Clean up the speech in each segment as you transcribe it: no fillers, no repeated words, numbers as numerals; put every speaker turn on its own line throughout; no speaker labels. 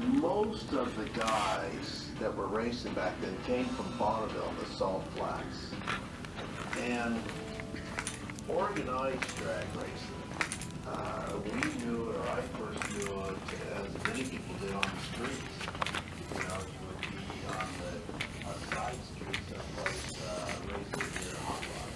most of the guys that were racing back then came from Bonneville, the Salt Flats. And organized drag racing, we knew it, or I first knew it, as many people did on the streets. You know, you would be on the side streets someplace racing your hot rod.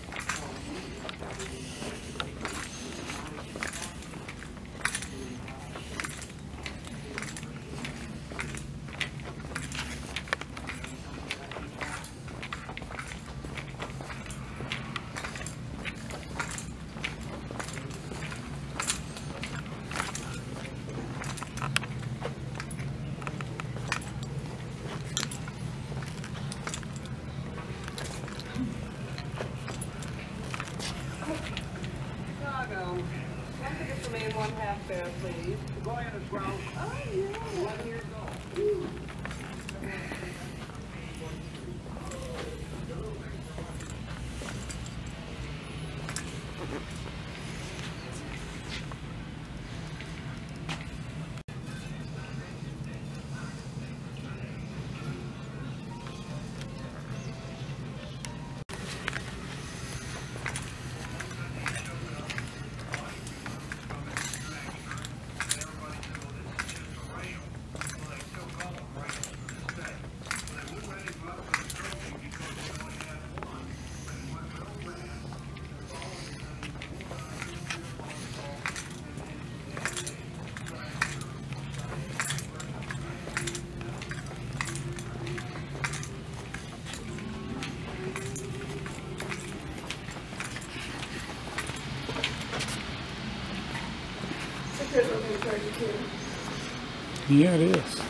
Yeah, it is.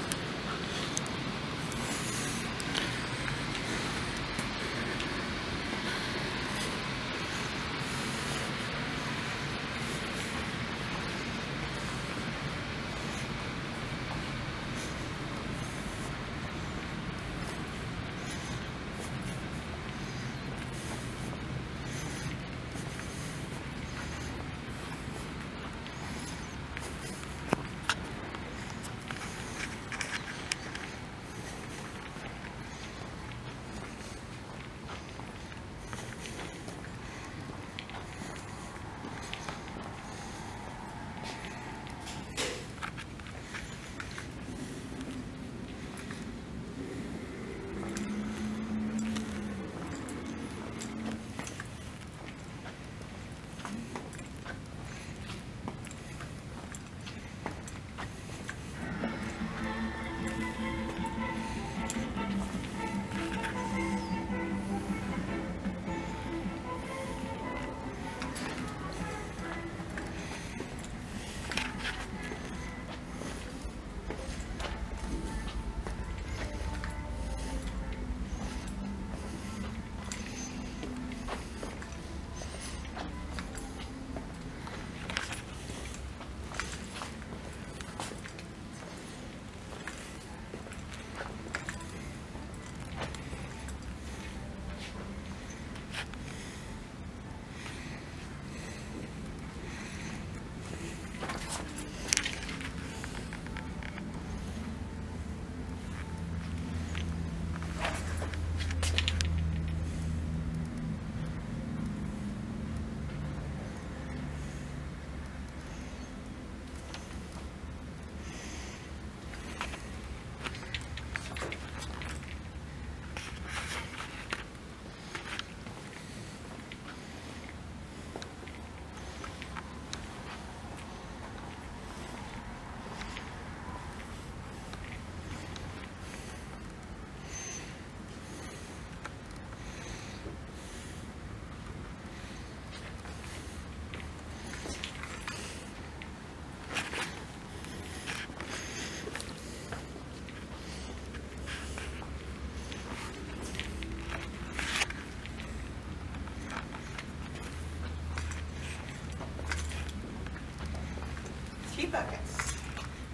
Buckets.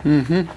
Mm-hmm.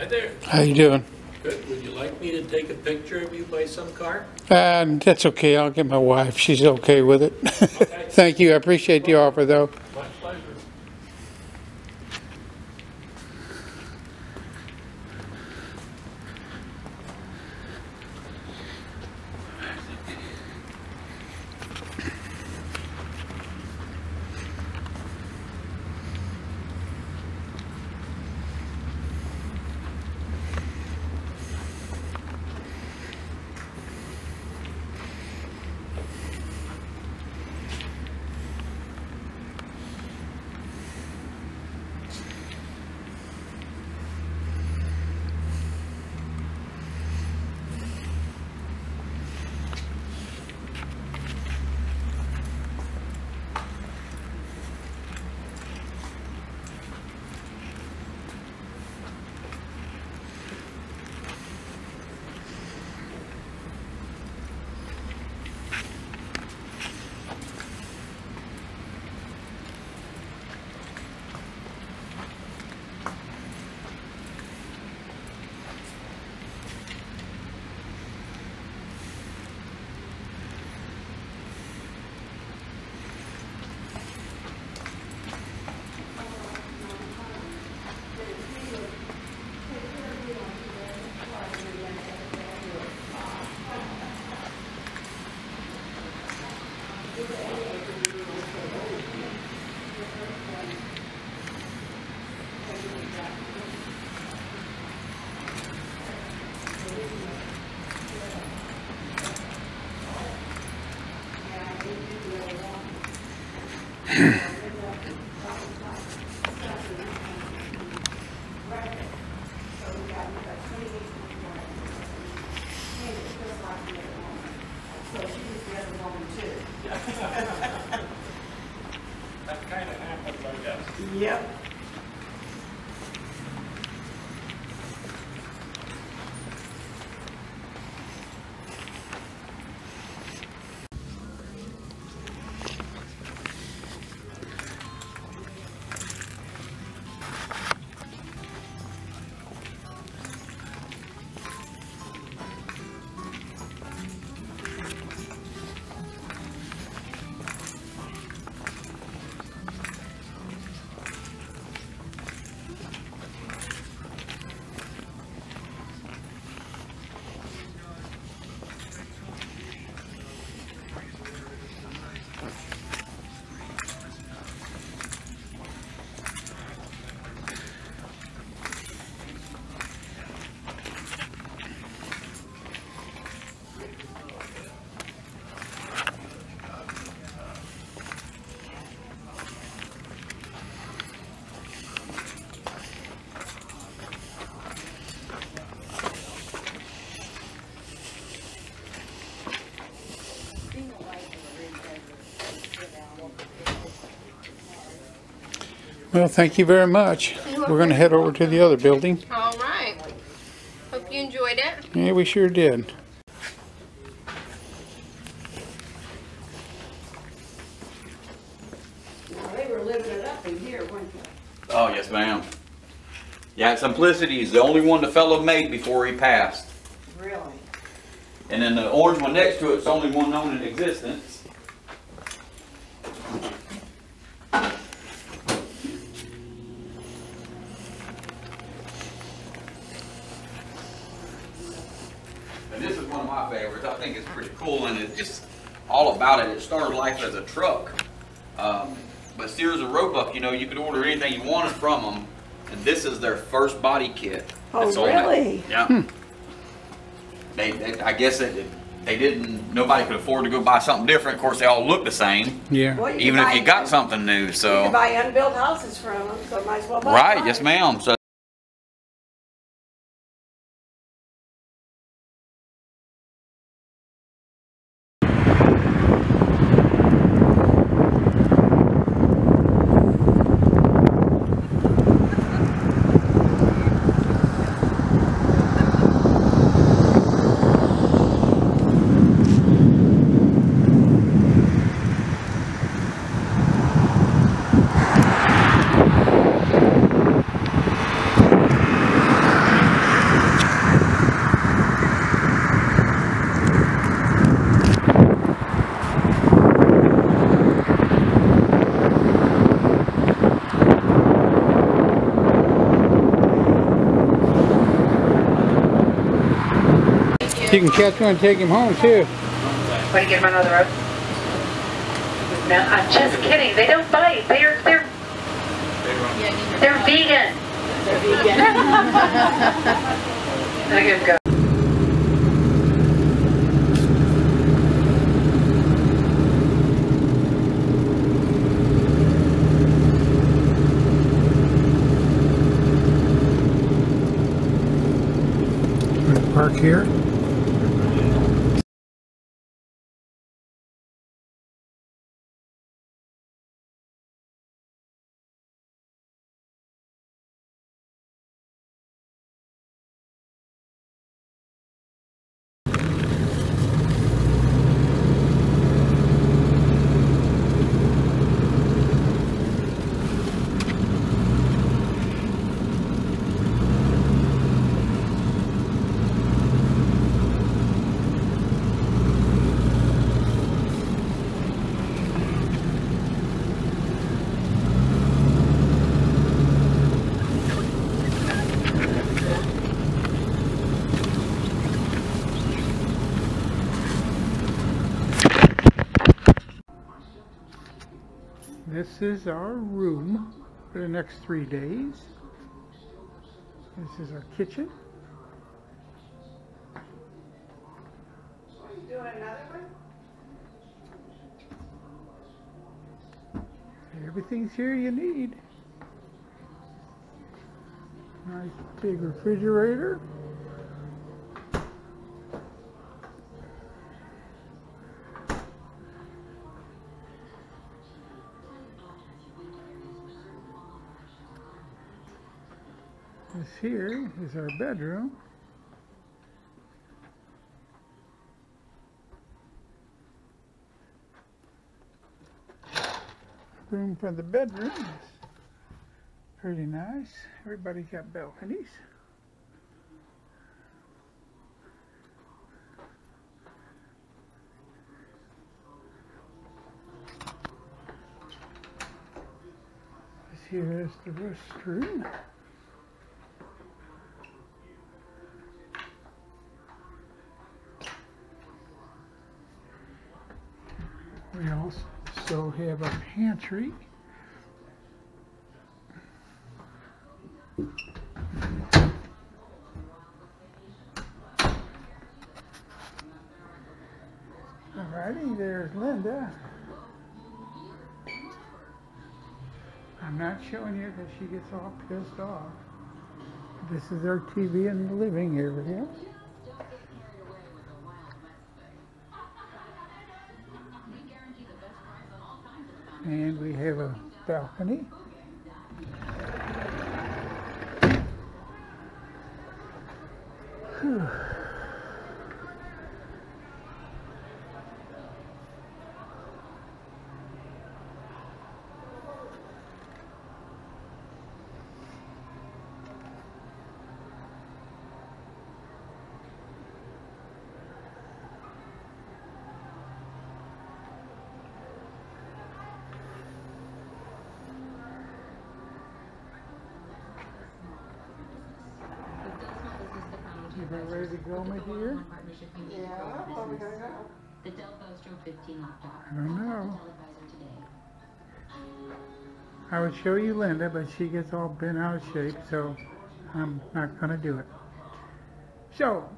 there.
How you doing?
Good. Would you like me to take a picture of you by some car?
That's okay. I'll get my wife. She's okay with it.
Okay.
Thank you. I appreciate the offer, though.
My pleasure. That kind of happens, I guess.
Yep.
Well, thank you very much. We're going to head over to the other building.
All right. Hope you enjoyed it.
Yeah, we sure did.
Now, they were living it up in here, weren't they?
Oh, yes, ma'am. Yeah, Simplicity is the only one the fellow made before he passed.
Really?
And then the orange one next to it's the only one known in existence. And this is one of my favorites. I think it's pretty cool, and it's just all about it. It started life as a truck. But Sears and Roebuck, you know, you could order anything you wanted from them, and this is their first body kit.
Oh,
that's on it.
really?
Yeah. I guess they didn't, nobody could afford to go buy something different. Of course, they all look the same,
Yeah.
Well,
even if you got something new,
You can
so.
buy unbuilt houses from them, so might as well buy
Right,
mine.
yes ma'am. So
You can catch one and take him home too.
Want to get him on the road? No, I'm just kidding. They don't bite. They're vegan.
They're vegan.
Look at him go.
Park here. This is our room for the next 3 days. This is our kitchen.
Doing another one?
Everything's here you need. Nice big refrigerator. This here is our bedroom. Room for the bedroom is pretty nice. Everybody's got balconies. This here is the restroom. We also have a pantry. Alrighty, there's Linda. I'm not showing you because she gets all pissed off. This is our TV in the living area. And we have a balcony. Whew. You about ready to go, my dear?
Yeah, where are we gonna go?
The Delpho Stroke 15 laptop.
I don't know.
Advisor today.
I would show you Linda, but she gets all bent out of shape, so I'm not going to do it. So,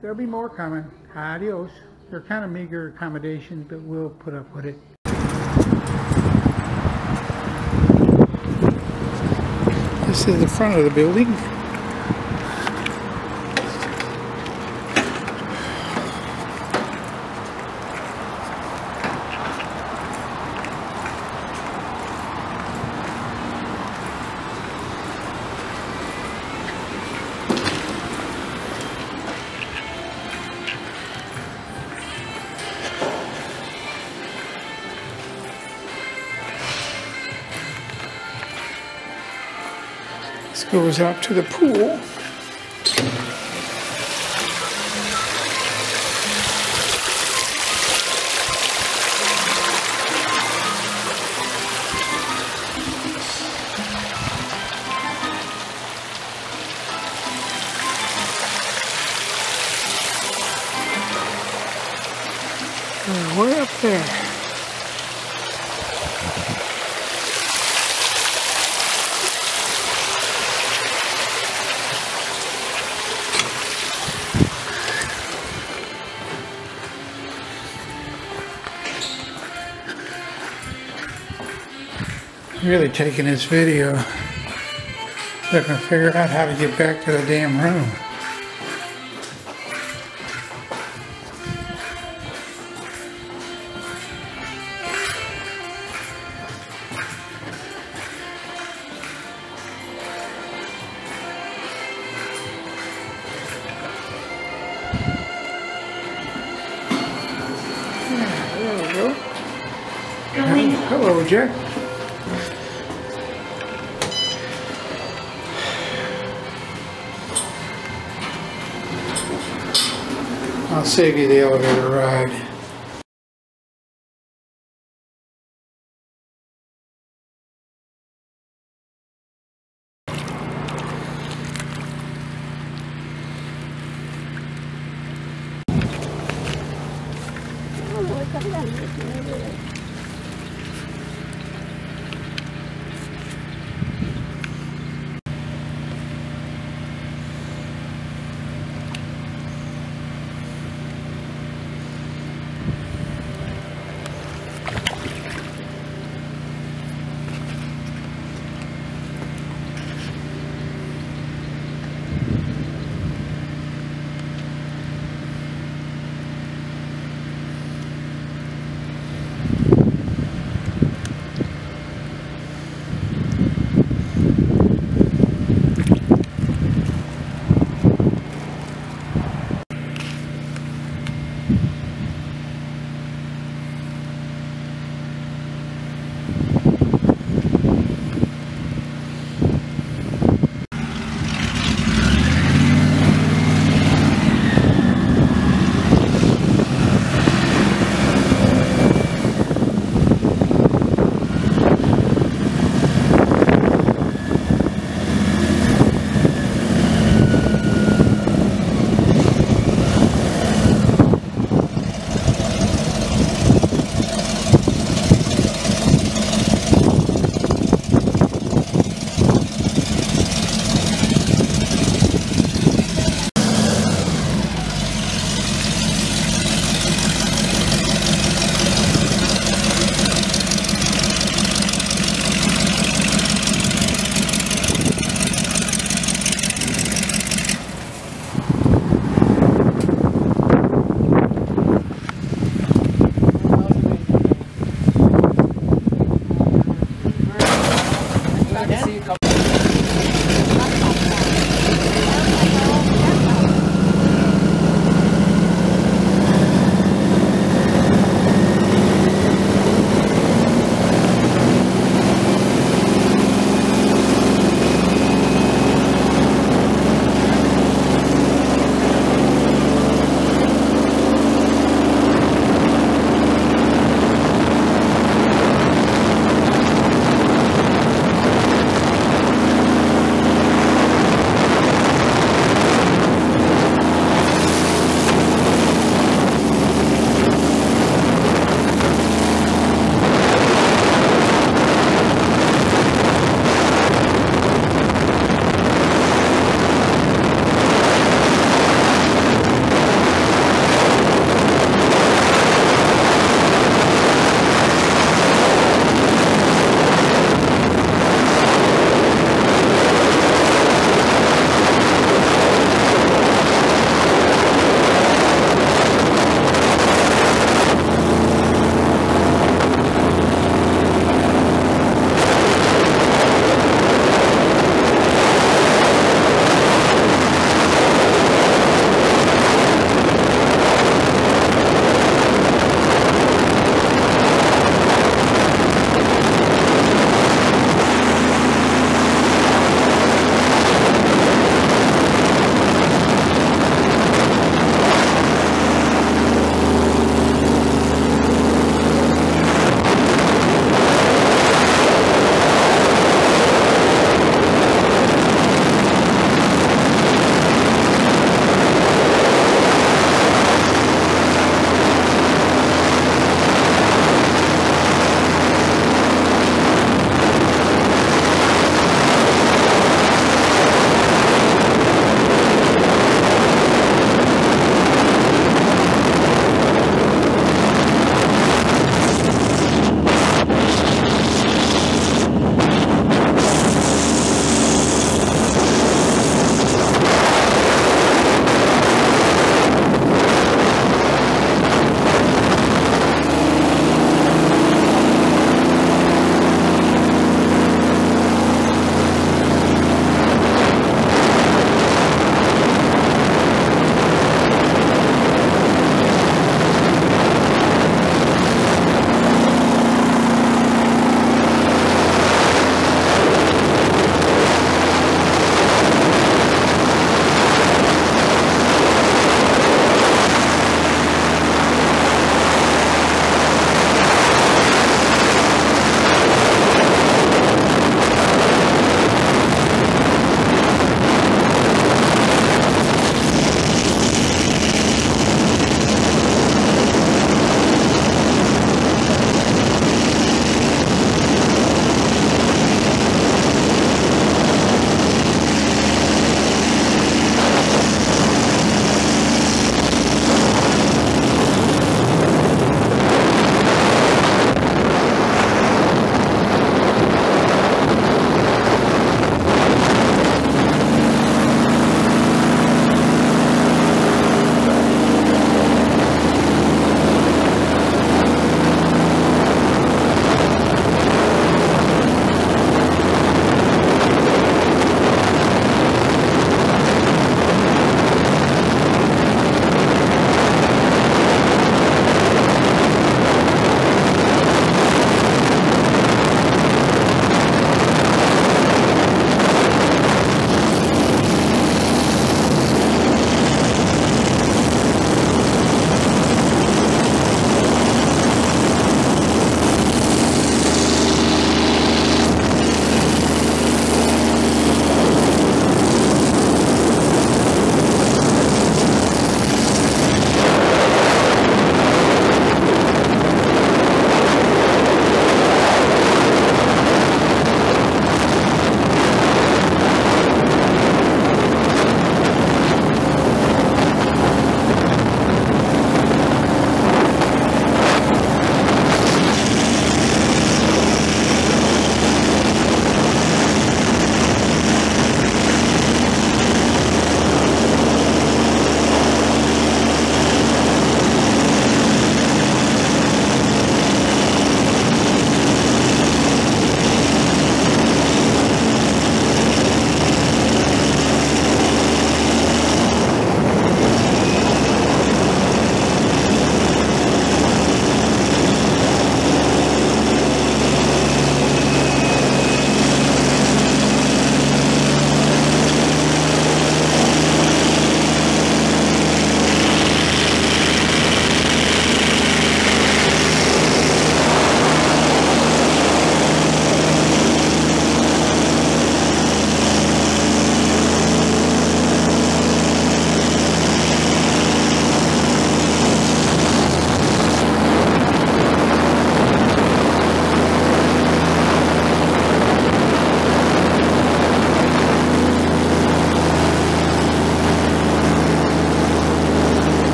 there'll be more coming. Adios. They're kind of meager accommodations, but we'll put up with it. This is the front of the building. This goes out to the pool. Way up there. Really taking this video, looking to figure out how to get back to the damn room. There we go. Hello, Jack. I'll save you the elevator ride.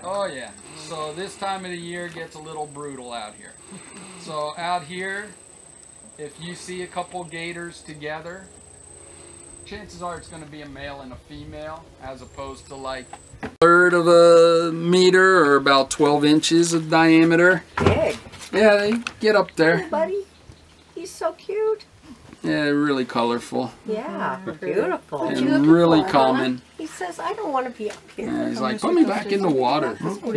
Oh yeah. So this time of the year gets a little brutal out here. So out here, if you see a couple gators together, chances are it's going to be a male and a female, as opposed to like a third of a meter or about 12 inches of diameter.
Big.
Yeah, they get up there.
Hey, buddy. He's so cute.
Yeah, they're really colorful.
Yeah, beautiful.
And really common.
He says, I don't want to be up here.
Yeah, he's like, put me back in the water.
Feel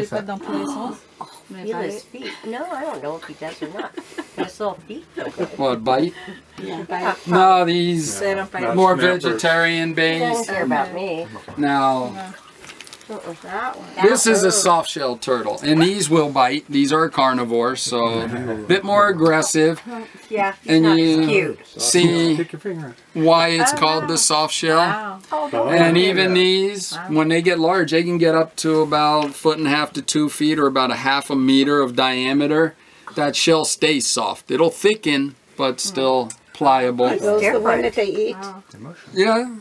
his feet. No, I don't know if he does or not. But his little feet feel good.
What, bite?
Yeah.
No, these more vegetarian
He doesn't
based.
care about me.
Now, this is a soft shell turtle, and these will bite. These are carnivores, so a bit more aggressive.
Yeah, he's
And
not
you
cute.
see why it's called the soft shell. And even these, when they get large, they can get up to about 1.5 to 2 feet, or about 1/2 meter of diameter. That shell stays soft. It'll thicken, but still pliable.
It's the one that they eat.
Yeah,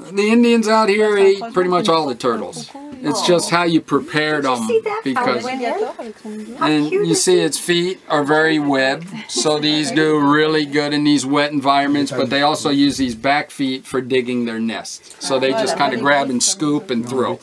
the Indians out here ate pretty much all the turtles. It's just how you prepared them, because and you see its feet are very webbed, so these do really good in these wet environments, but they also use these back feet for digging their nests. So they just kind of grab and scoop and throw.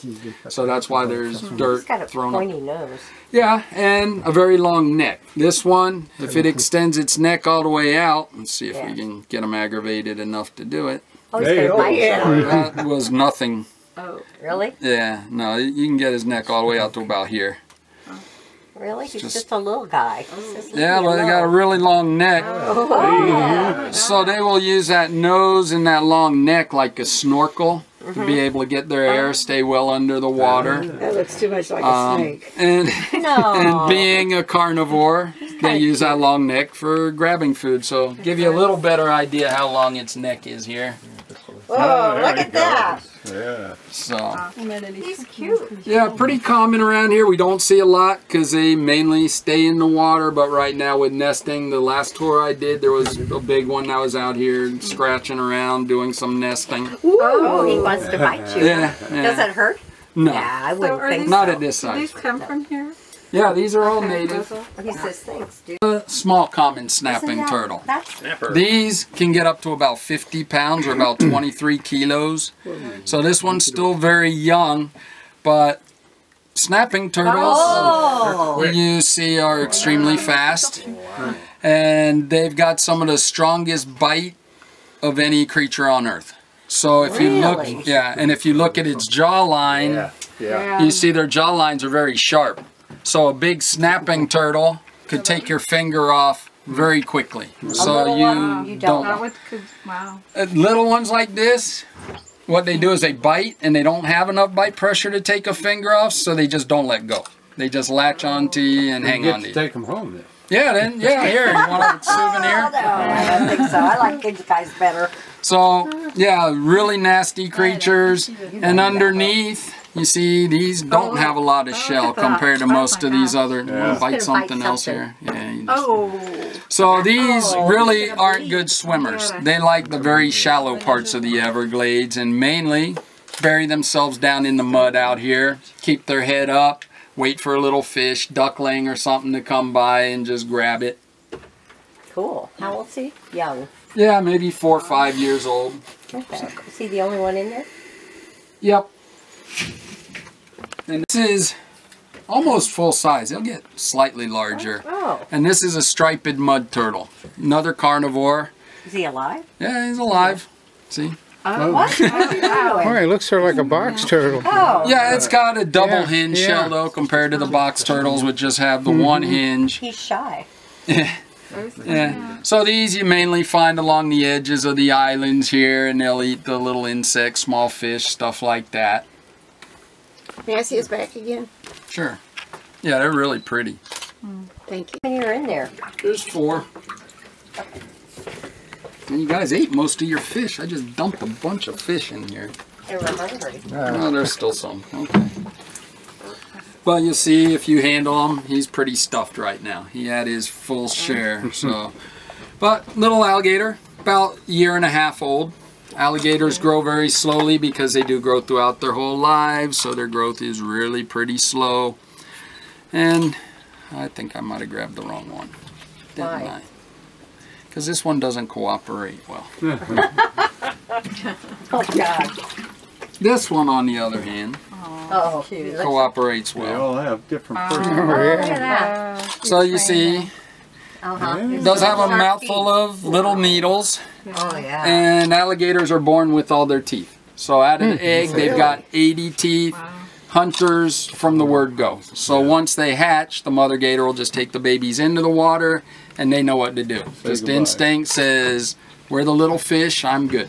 So that's why there's dirt
He's got a
thrown
pointy
up.
nose.
Yeah, and a very long neck. This one, if it extends its neck all the way out, let's see if we can get them aggravated enough to do it.
Oh, he's going to bite you.
That was nothing.
Oh, really?
Yeah, no, you can get his neck all the way out to about here.
Really? He's just a little guy.
Yeah, but they got a really long neck. So they will use that nose and that long neck like a snorkel to be able to get their air, stay well under the water.
That looks too much like a snake.
And, and being a carnivore, they use that long neck for grabbing food. So give you a little better idea how long its neck is here.
Oh, look at that.
Yeah.
So,
He's cute.
yeah, pretty common around here. We don't see a lot because they mainly stay in the water. But right now with nesting, the last tour I did, there was a big one that was out here scratching around, doing some nesting.
Oh, he wants to bite you.
Yeah,
Does it hurt?
No,
Yeah, I wouldn't think
not
so.
at this size.
These come from here?
Yeah, these are all native.
He says, thanks, dude.
Small common snapping turtle.
That's
These can get up to about 50 pounds or about 23 kilos. So this one's still very young, but snapping turtles you see are extremely fast. And they've got some of the strongest bite of any creature on earth. So if you look, and if you look at its jawline, you see their jaw lines are very sharp. So a big snapping turtle could take your finger off very quickly. So you don't.
Wow.
Little ones like this, what they do is they bite and they don't have enough bite pressure to take a finger off, so they just don't let go. They just latch onto you and hang on to you.
Take them home then.
Yeah, then, yeah, here, you want a souvenir?
I don't think so. I like these guys better.
So, yeah, really nasty creatures. And underneath, you see, these don't have a lot of shell compared to most of these other. Bite something else here. Yeah. You just, so these really aren't good swimmers. They like the very shallow parts of the Everglades and mainly bury themselves down in the mud out here, keep their head up, wait for a little fish, duckling or something to come by and just grab it.
Cool. How old's he? Young.
Yeah, maybe 4 or 5 years old.
Okay. Is he the only one in there?
Yep. And this is almost full size. They'll get slightly larger.
Oh.
And this is a striped mud turtle. Another carnivore.
Is he alive?
Yeah, he's alive. See?
What?
Oh, it looks sort of like a box turtle.
Oh.
Yeah, it's got a double hinge
yeah.
shell though compared to the box turtles, which just have the one hinge.
He's shy.
Yeah. So these you mainly find along the edges of the islands here, and they'll eat the little insects, small fish, stuff like that.
May I see his back again?
Sure. Yeah, they're really pretty.
Thank you. How many are in there?
There's 4. And you guys ate most of your fish. I just dumped a bunch of fish in here.
They were hungry.
Oh, there's still some. Okay. But you see, if you handle him, he's pretty stuffed right now. He had his full share. So, but little alligator, about 1.5 years old. Alligators grow very slowly because they do grow throughout their whole lives, so their growth is really pretty slow. And I think I might have grabbed the wrong one, didn't I? Because this one doesn't cooperate well.
Oh, God.
This one, on the other hand,
Oh,
cooperates
They
well.
all have different
Look
personalities.
at that.
So you see, it does have a mouthful of little needles,
Oh, yeah.
and alligators are born with all their teeth. So out of the egg, they've got 80 teeth. Hunters from the word go. So once they hatch, the mother gator will just take the babies into the water, and they know what to do. Just
goodbye.
instinct says, we're the little fish, I'm good.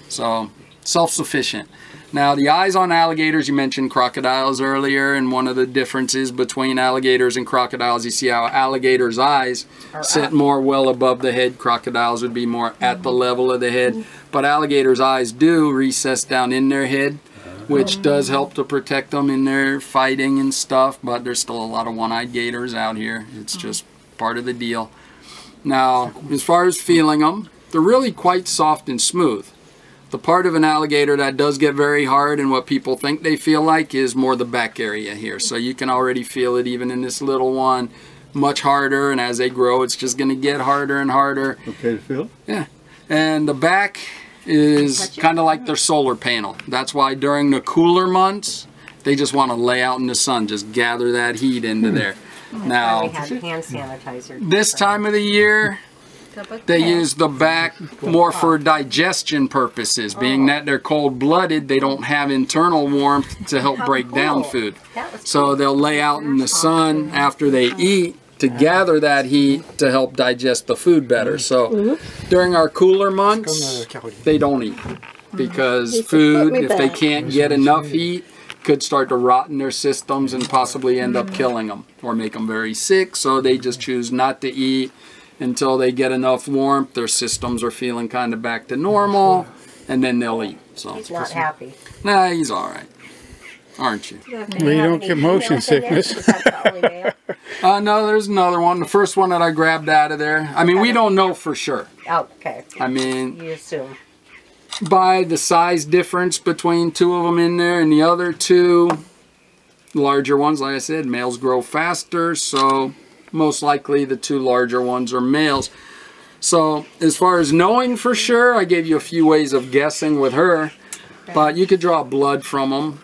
So self-sufficient. Now the eyes on alligators, you mentioned crocodiles earlier, and one of the differences between alligators and crocodiles, you see how alligators' eyes sit more well above the head. Crocodiles would be more at the level of the head. But alligators' eyes do recess down in their head, which does help to protect them in their fighting and stuff, but there's still a lot of one-eyed gators out here. It's just part of the deal. Now, as far as feeling them, they're really quite soft and smooth. The part of an alligator that does get very hard and what people think they feel like is more the back area here. So you can already feel it even in this little one, much harder, and as they grow it's just going to get harder and harder.
Okay to feel?
Yeah. And the back is kind of like their solar panel. That's why during the cooler months they just want to lay out in the sun, just gather that heat into there. Now,
We had hand sanitizer.
this time of the year they use the back more for digestion purposes. Being that they're cold-blooded, they don't have internal warmth to help break down food. So they'll lay out in the sun after they eat to gather that heat to help digest the food better. So during our cooler months, they don't eat because food, if they can't get enough heat, could start to rot in their systems and possibly end up killing them or make them very sick. So they just choose not to eat until they get enough warmth, their systems are feeling kind of back to normal, and then they'll eat. So
He's not happy.
nah, he's all right, aren't you?
Well, you don't get motion sickness.
No, there's another one. The first one that I grabbed out of there. I mean, we don't know for sure.
Oh, okay.
I mean,
You assume.
by the size difference between two of them in there and the other two larger ones, like I said, males grow faster, so most likely the two larger ones are males. So as far as knowing for sure, I gave you a few ways of guessing with her, but you could draw blood from them,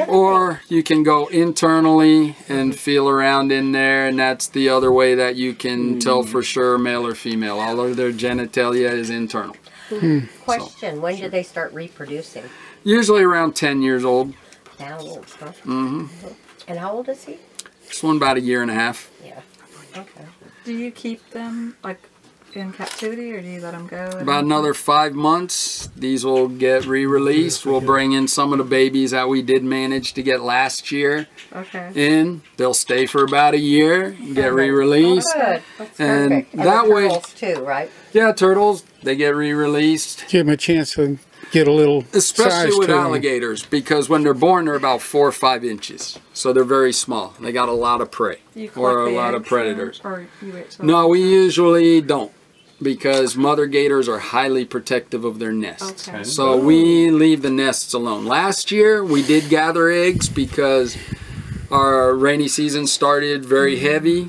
or you can go internally and feel around in there, and that's the other way that you can tell for sure male or female. All of their genitalia is internal.
Question, when do they start reproducing?
Usually around 10 years old.
Now, huh?
Mm-hmm.
And how old is he?
This one about 1.5 years.
Yeah. Okay.
Do you keep them like in captivity, or do you let them go?
About another 5 months, these will get re-released. We'll bring in some of the babies that we did manage to get last year in. They'll stay for about a year, get re-released.
Oh, good. That's
and
perfect. And
that
the
way,
turtles too, right?
yeah, turtles, they get re-released.
Give them a chance to get a little
Especially
size
with
to them.
alligators, because when they're born, they're about 4 or 5 inches. So they're very small. They got a lot of prey or a lot of predators.
Or you wait till
No, we usually don't, because mother gators are highly protective of their nests.
Okay.
So we leave the nests alone. Last year, we did gather eggs because our rainy season started very heavy,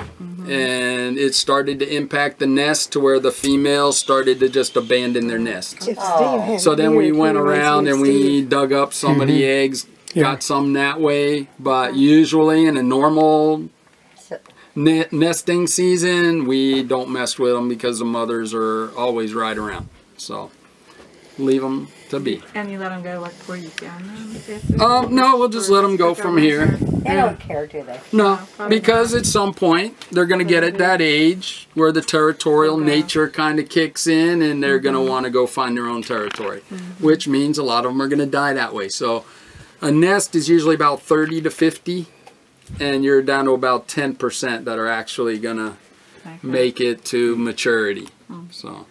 and it started to impact the nest to where the females started to just abandon their nests.
Oh.
So then we went around and we dug up some of the eggs,
Yeah.
got some that way, but usually in a normal nesting season, we don't mess with them because the mothers are always right around. So leave them to be.
And you let them go like where you found them?
No, we'll just let them go from here.
They don't care, do they?
No, because at some point they're going to get at that age where the territorial nature kind of kicks in, and they're going to want to go find their own territory, which means a lot of them are going to die that way. So a nest is usually about 30 to 50, and you're down to about 10% that are actually going to make it to maturity. So.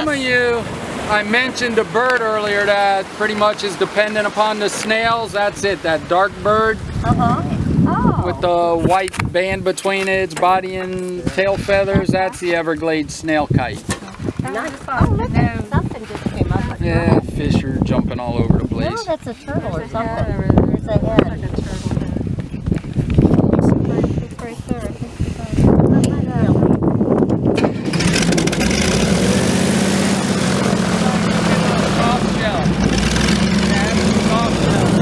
some of you, I mentioned a bird earlier that pretty much is dependent upon the snails. That's it, that dark bird.
Oh.
With the white band between its body and tail feathers. That's the Everglades snail kite.
Nice. Oh, look, something just came up.
Yeah, fish are jumping all over the place.
No, that's a turtle or something. There's a head.
It's right there. I think it's
Soft shell. That's soft shell.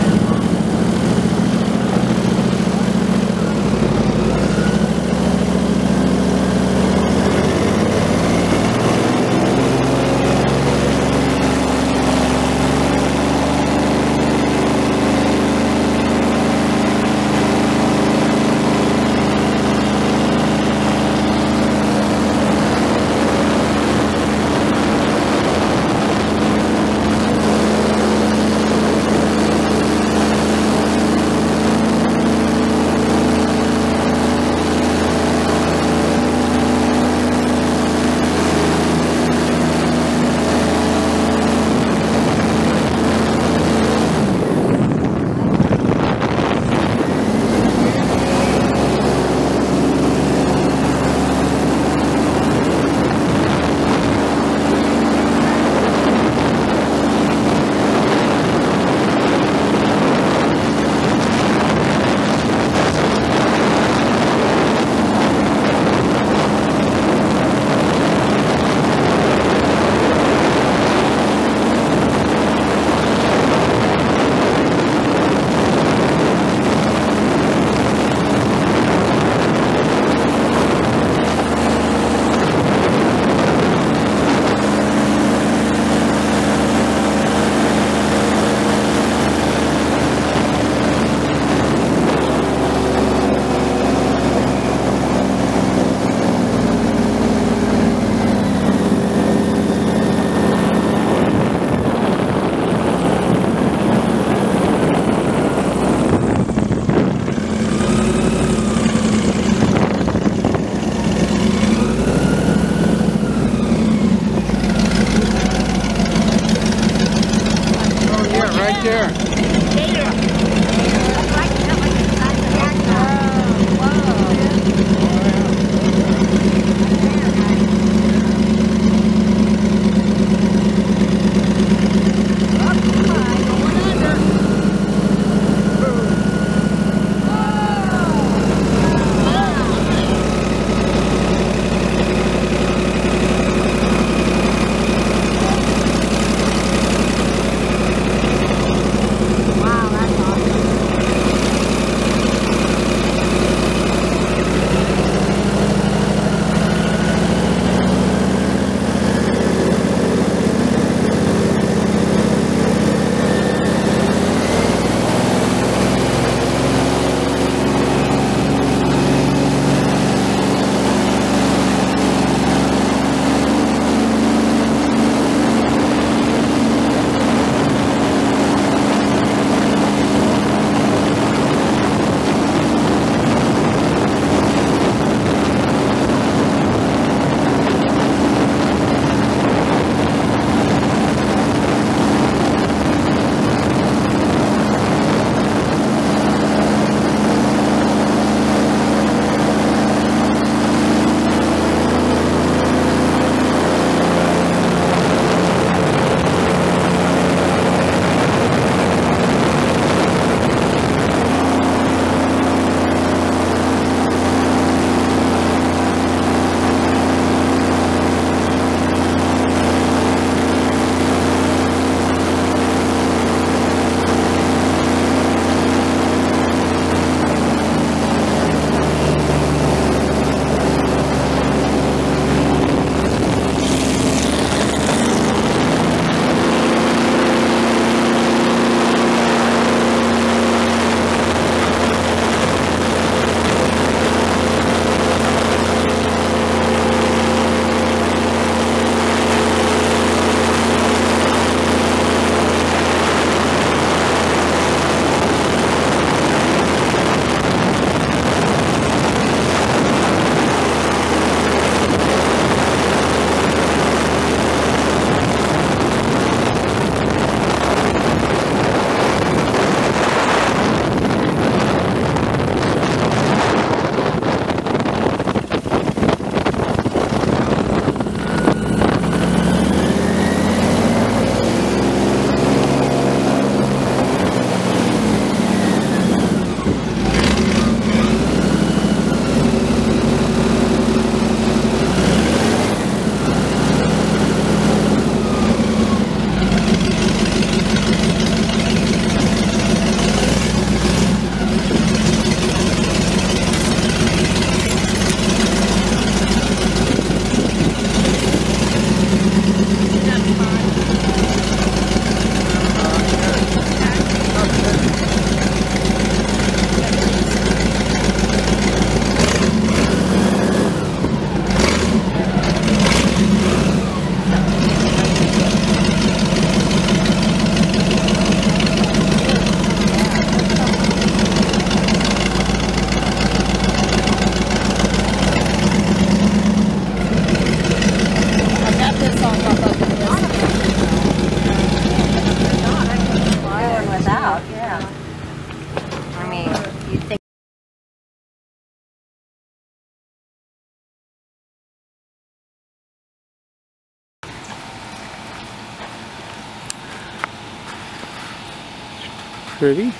Pretty.